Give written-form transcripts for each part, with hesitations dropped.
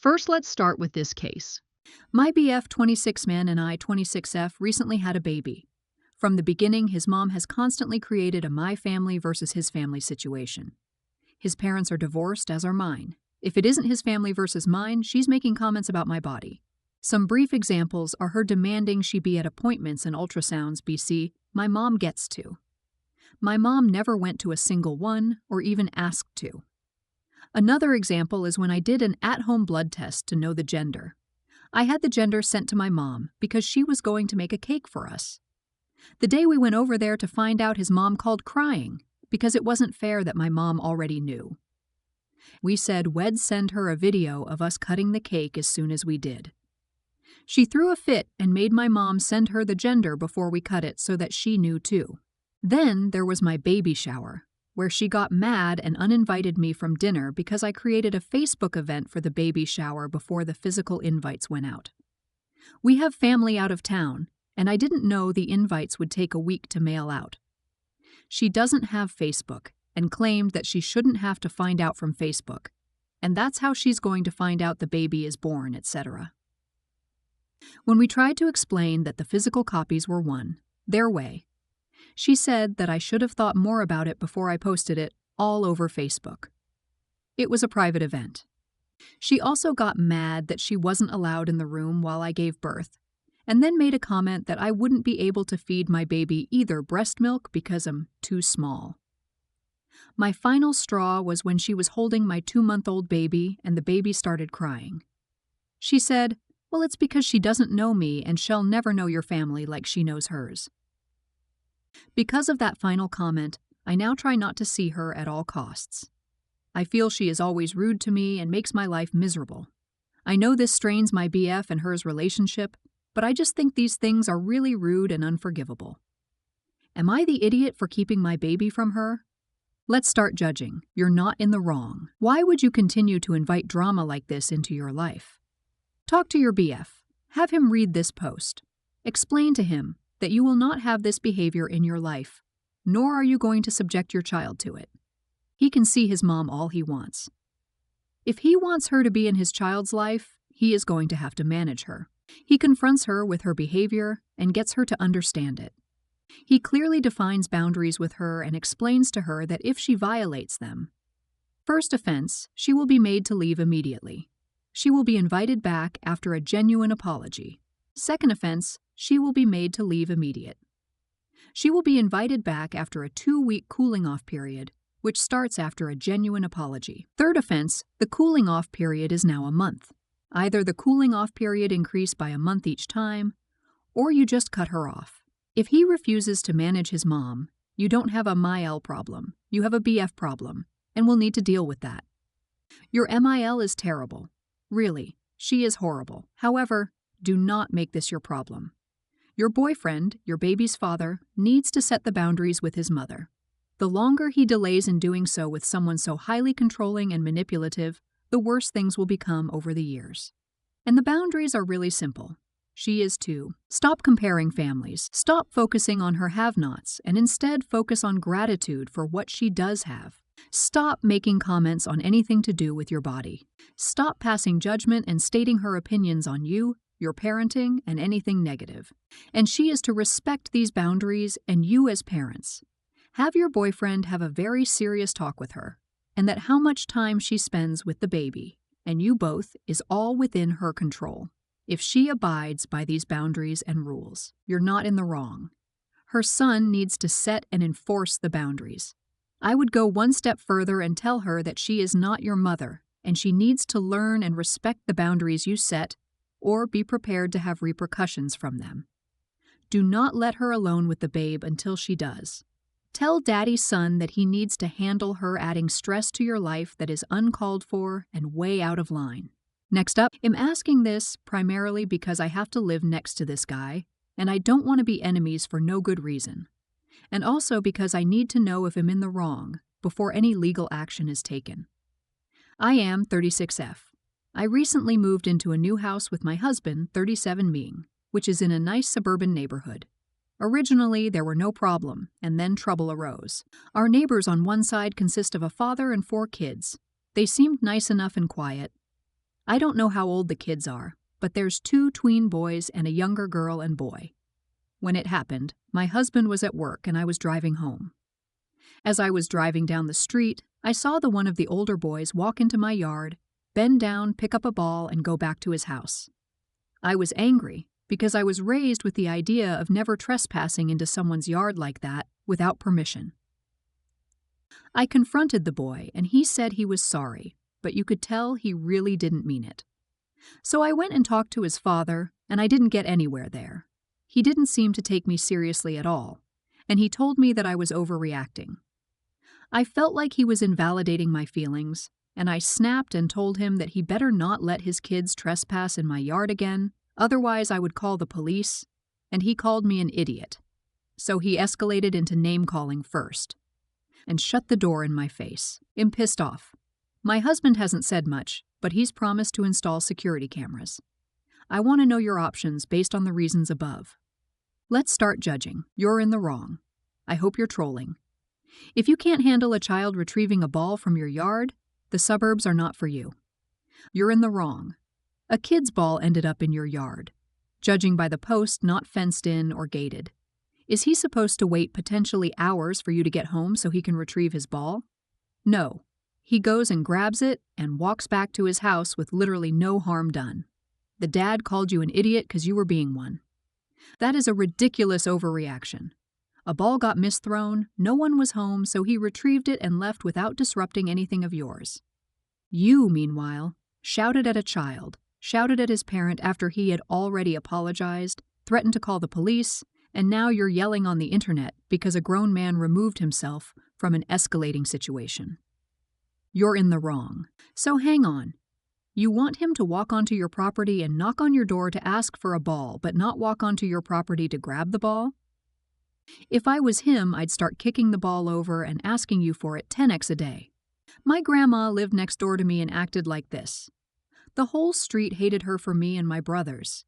First, let's start with this case. My BF 26man and I 26F recently had a baby. From the beginning, his mom has constantly created a my family versus his family situation. His parents are divorced, as are mine. If it isn't his family versus mine, she's making comments about my body. Some brief examples are her demanding she be at appointments and ultrasounds BC. My mom gets to. My mom never went to a single one or even asked to. Another example is when I did an at-home blood test to know the gender. I had the gender sent to my mom because she was going to make a cake for us. The day we went over there to find out, his mom called crying because it wasn't fair that my mom already knew. We said we'd send her a video of us cutting the cake as soon as we did. She threw a fit and made my mom send her the gender before we cut it so that she knew too. Then there was my baby shower, where she got mad and uninvited me from dinner because I created a Facebook event for the baby shower before the physical invites went out. We have family out of town, and I didn't know the invites would take a week to mail out. She doesn't have Facebook and claimed that she shouldn't have to find out from Facebook, and that's how she's going to find out the baby is born, etc. When we tried to explain that the physical copies were one, their way, she said that I should have thought more about it before I posted it all over Facebook. It was a private event. She also got mad that she wasn't allowed in the room while I gave birth, and then made a comment that I wouldn't be able to feed my baby either breast milk because I'm too small. My final straw was when she was holding my 2-month-old baby and the baby started crying. She said, "Well, it's because she doesn't know me and she'll never know your family like she knows hers." Because of that final comment, I now try not to see her at all costs. I feel she is always rude to me and makes my life miserable. I know this strains my BF and hers relationship, but I just think these things are really rude and unforgivable. Am I the idiot for keeping my baby from her? Let's start judging. You're not in the wrong. Why would you continue to invite drama like this into your life? Talk to your BF. Have him read this post. Explain to him that you will not have this behavior in your life, nor are you going to subject your child to it. He can see his mom all he wants. If he wants her to be in his child's life, he is going to have to manage her. He confronts her with her behavior and gets her to understand it. He clearly defines boundaries with her and explains to her that if she violates them, first offense, she will be made to leave immediately. She will be invited back after a genuine apology. Second offense, she will be made to leave immediate. She will be invited back after a 2-week cooling-off period, which starts after a genuine apology. Third offense, the cooling-off period is now a month. Either the cooling-off period increased by a month each time, or you just cut her off. If he refuses to manage his mom, you don't have a MIL problem, you have a BF problem, and will need to deal with that. Your MIL is terrible. Really, she is horrible. However, do not make this your problem. Your boyfriend, your baby's father, needs to set the boundaries with his mother. The longer he delays in doing so with someone so highly controlling and manipulative, the worse things will become over the years. And the boundaries are really simple. She is too. Stop comparing families. Stop focusing on her have-nots and instead focus on gratitude for what she does have. Stop making comments on anything to do with your body. Stop passing judgment and stating her opinions on you, your parenting, and anything negative. And she is to respect these boundaries and you as parents. Have your boyfriend have a very serious talk with her, and that how much time she spends with the baby, and you both, is all within her control. If she abides by these boundaries and rules, you're not in the wrong. Her son needs to set and enforce the boundaries. I would go one step further and tell her that she is not your mother, and she needs to learn and respect the boundaries you set, or be prepared to have repercussions from them. Do not let her alone with the babe until she does. Tell Daddy's son that he needs to handle her adding stress to your life that is uncalled for and way out of line. Next up, I'm asking this primarily because I have to live next to this guy, and I don't want to be enemies for no good reason. And also because I need to know if I'm in the wrong before any legal action is taken. I am 36F. I recently moved into a new house with my husband, 37 Ming, which is in a nice suburban neighborhood. Originally, there were no problem, and then trouble arose. Our neighbors on one side consist of a father and 4 kids. They seemed nice enough and quiet. I don't know how old the kids are, but there's 2 tween boys and a younger girl and boy. When it happened, my husband was at work and I was driving home. As I was driving down the street, I saw the one of the older boys walk into my yard, bend down, pick up a ball, and go back to his house. I was angry because I was raised with the idea of never trespassing into someone's yard like that without permission. I confronted the boy and he said he was sorry, but you could tell he really didn't mean it. So I went and talked to his father, and I didn't get anywhere there. He didn't seem to take me seriously at all, and he told me that I was overreacting. I felt like he was invalidating my feelings, and I snapped and told him that he better not let his kids trespass in my yard again, otherwise I would call the police, and he called me an idiot. So he escalated into name-calling first, and shut the door in my face. I'm pissed off. My husband hasn't said much, but he's promised to install security cameras. I want to know your options based on the reasons above. Let's start judging. You're in the wrong. I hope you're trolling. If you can't handle a child retrieving a ball from your yard, the suburbs are not for you. You're in the wrong. A kid's ball ended up in your yard, judging by the post not fenced in or gated. Is he supposed to wait potentially hours for you to get home so he can retrieve his ball? No. He goes and grabs it and walks back to his house with literally no harm done. The dad called you an idiot because you were being one. That is a ridiculous overreaction. A ball got misthrown, no one was home, so he retrieved it and left without disrupting anything of yours. You, meanwhile, shouted at a child, shouted at his parent after he had already apologized, threatened to call the police, and now you're yelling on the internet because a grown man removed himself from an escalating situation. You're in the wrong. So hang on. You want him to walk onto your property and knock on your door to ask for a ball, but not walk onto your property to grab the ball? If I was him, I'd start kicking the ball over and asking you for it 10x a day. My grandma lived next door to me and acted like this. The whole street hated her for me and my brothers.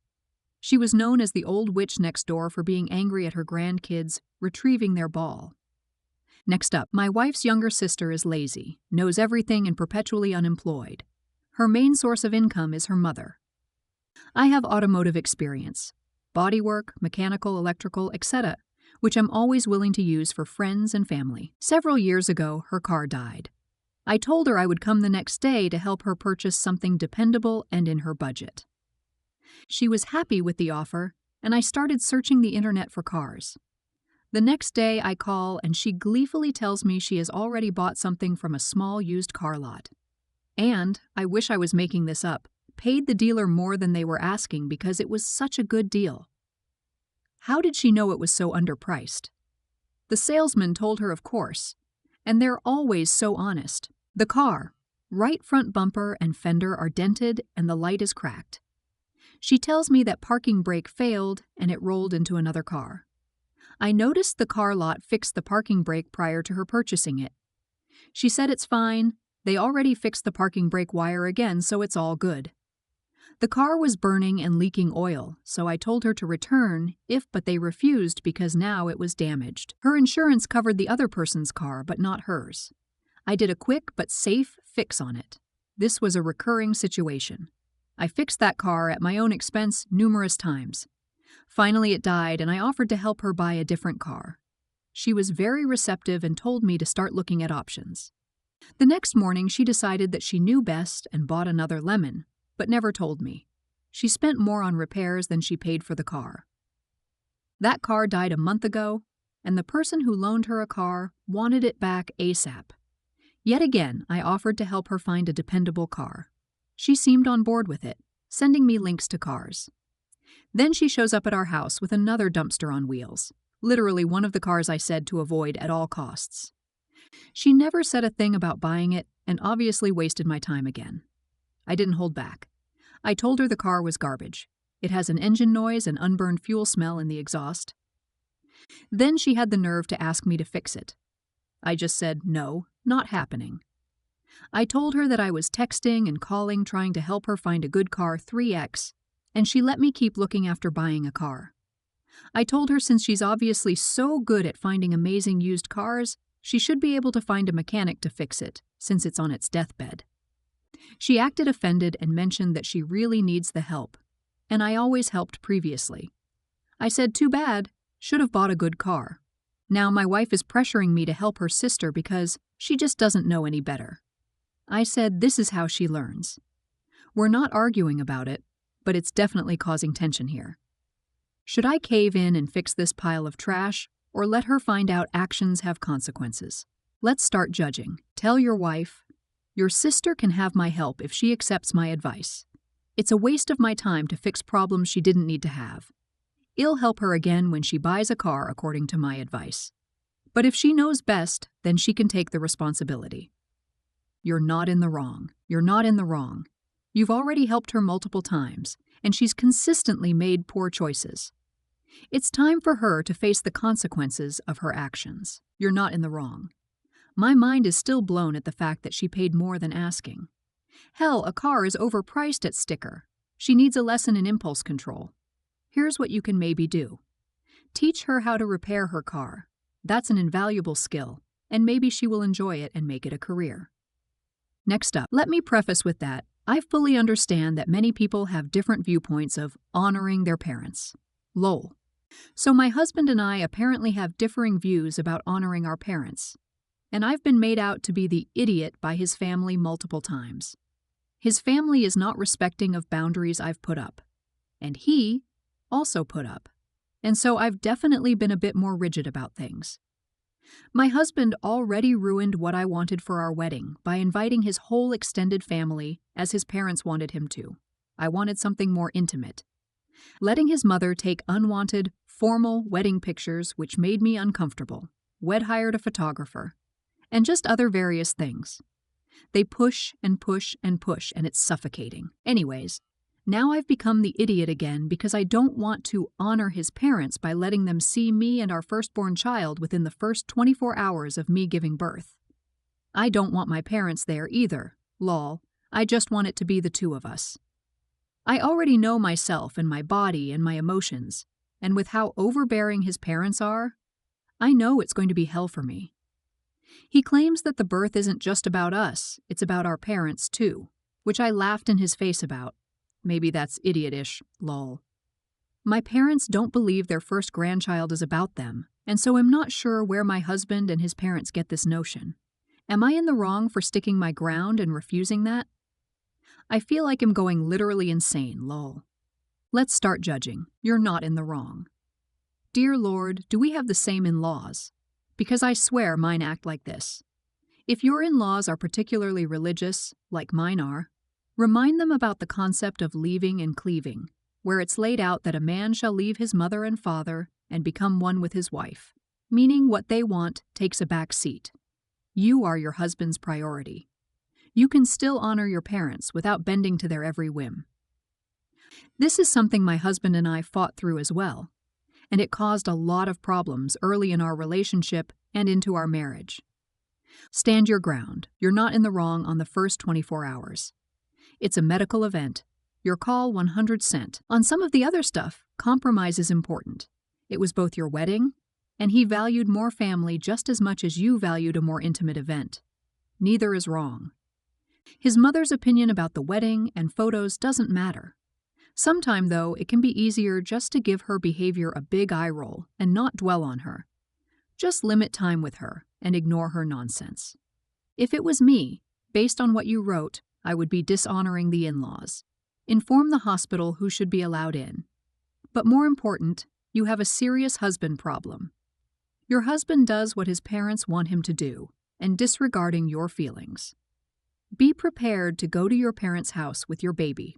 She was known as the old witch next door for being angry at her grandkids retrieving their ball. Next up, my wife's younger sister is lazy, knows everything and perpetually unemployed. Her main source of income is her mother. I have automotive experience, bodywork, mechanical, electrical, etc., which I'm always willing to use for friends and family. Several years ago, her car died. I told her I would come the next day to help her purchase something dependable and in her budget. She was happy with the offer, and I started searching the internet for cars. The next day I call and she gleefully tells me she has already bought something from a small used car lot. And, I wish I was making this up, paid the dealer more than they were asking because it was such a good deal. How did she know it was so underpriced? The salesman told her, of course, and they're always so honest. The car, right front bumper and fender are dented and the light is cracked. She tells me that parking brake failed and it rolled into another car. I noticed the car lot fixed the parking brake prior to her purchasing it. She said it's fine, they already fixed the parking brake wire again, so it's all good. The car was burning and leaking oil, so I told her to return but they refused because now it was damaged. Her insurance covered the other person's car, but not hers. I did a quick but safe fix on it. This was a recurring situation. I fixed that car at my own expense numerous times. Finally it died and I offered to help her buy a different car. She was very receptive and told me to start looking at options. The next morning she decided that she knew best and bought another lemon, but never told me. She spent more on repairs than she paid for the car. That car died a month ago, and the person who loaned her a car wanted it back ASAP. Yet again, I offered to help her find a dependable car. She seemed on board with it, sending me links to cars. Then she shows up at our house with another dumpster on wheels, literally one of the cars I said to avoid at all costs. She never said a thing about buying it and obviously wasted my time again. I didn't hold back. I told her the car was garbage. It has an engine noise and unburned fuel smell in the exhaust. Then she had the nerve to ask me to fix it. I just said, no, not happening. I told her that I was texting and calling trying to help her find a good car 3x, and she let me keep looking after buying a car. I told her since she's obviously so good at finding amazing used cars, she should be able to find a mechanic to fix it, since it's on its deathbed. She acted offended and mentioned that she really needs the help, and I always helped previously. I said, too bad, should have bought a good car. Now my wife is pressuring me to help her sister because she just doesn't know any better. I said, this is how she learns. We're not arguing about it, but it's definitely causing tension here. Should I cave in and fix this pile of trash, or let her find out actions have consequences? Let's start judging. Tell your wife, your sister can have my help if she accepts my advice. It's a waste of my time to fix problems she didn't need to have. I'll help her again when she buys a car according to my advice. But if she knows best, then she can take the responsibility. You're not in the wrong. You're not in the wrong. You've already helped her multiple times, and she's consistently made poor choices. It's time for her to face the consequences of her actions. You're not in the wrong. My mind is still blown at the fact that she paid more than asking. Hell, a car is overpriced at Sticker. She needs a lesson in impulse control. Here's what you can maybe do. Teach her how to repair her car. That's an invaluable skill, and maybe she will enjoy it and make it a career. Next up, let me preface with that I fully understand that many people have different viewpoints of honoring their parents. Lol. So my husband and I apparently have differing views about honoring our parents, and I've been made out to be the idiot by his family multiple times. His family is not respecting of boundaries I've put up, and he also put up, and so I've definitely been a bit more rigid about things. My husband already ruined what I wanted for our wedding by inviting his whole extended family as his parents wanted him to. I wanted something more intimate. Letting his mother take unwanted, formal wedding pictures which made me uncomfortable, hired a photographer, and just other various things. They push and push and push, and it's suffocating. Anyways, now I've become the idiot again because I don't want to honor his parents by letting them see me and our firstborn child within the first 24 hours of me giving birth. I don't want my parents there either, lol. I just want it to be the two of us. I already know myself and my body and my emotions, and with how overbearing his parents are, I know it's going to be hell for me. He claims that the birth isn't just about us, it's about our parents too, which I laughed in his face about. Maybe that's idiotish, lol. My parents don't believe their first grandchild is about them, and so I'm not sure where my husband and his parents get this notion. Am I in the wrong for sticking my ground and refusing that? I feel like I'm going literally insane, lol. Let's start judging. You're not in the wrong. Dear Lord, do we have the same in-laws? Because I swear mine act like this. If your in-laws are particularly religious, like mine are, remind them about the concept of leaving and cleaving, where it's laid out that a man shall leave his mother and father and become one with his wife, meaning what they want takes a back seat. You are your husband's priority. You can still honor your parents without bending to their every whim. This is something my husband and I fought through as well, and it caused a lot of problems early in our relationship and into our marriage. Stand your ground. You're not in the wrong on the first 24 hours. It's a medical event. Your call 100 cent. On some of the other stuff, compromise is important. It was both your wedding, and he valued more family just as much as you valued a more intimate event. Neither is wrong. His mother's opinion about the wedding and photos doesn't matter. Sometime, though, it can be easier just to give her behavior a big eye roll and not dwell on her. Just limit time with her and ignore her nonsense. If it was me, based on what you wrote, I would be dishonoring the in-laws. Inform the hospital who should be allowed in. But more important, you have a serious husband problem. Your husband does what his parents want him to do, and disregarding your feelings. Be prepared to go to your parents' house with your baby